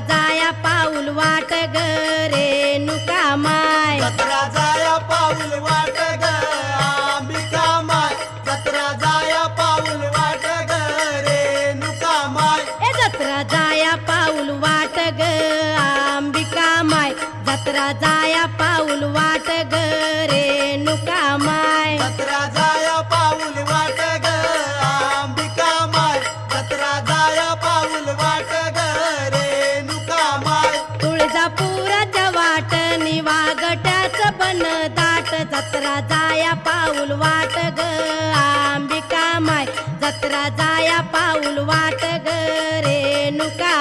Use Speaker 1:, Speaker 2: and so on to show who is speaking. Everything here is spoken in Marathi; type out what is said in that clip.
Speaker 1: जाया पाऊल वाट ग रेणुका माय
Speaker 2: जत्रा जाया पाऊल वाट ग अंबिका माय जत्रा जाया पाऊल वाट ग रेणुका माय
Speaker 1: ए जत्रा जाया पाऊल वाट ग अंबिका माय जत्रा जाया पाऊल वाट ग रेणुका माय
Speaker 2: जत्रा जाया पाऊल वाट ग अंबिका माय जत्रा जाया पाऊल वाट ग रेणुका माय
Speaker 1: तुळजापुराच्या वाटणी वागट्याच बन दाट जत्रा जाया पाऊल वाट ग अंबिका माय जत्रा जाया पाऊल वाट ग रेणुका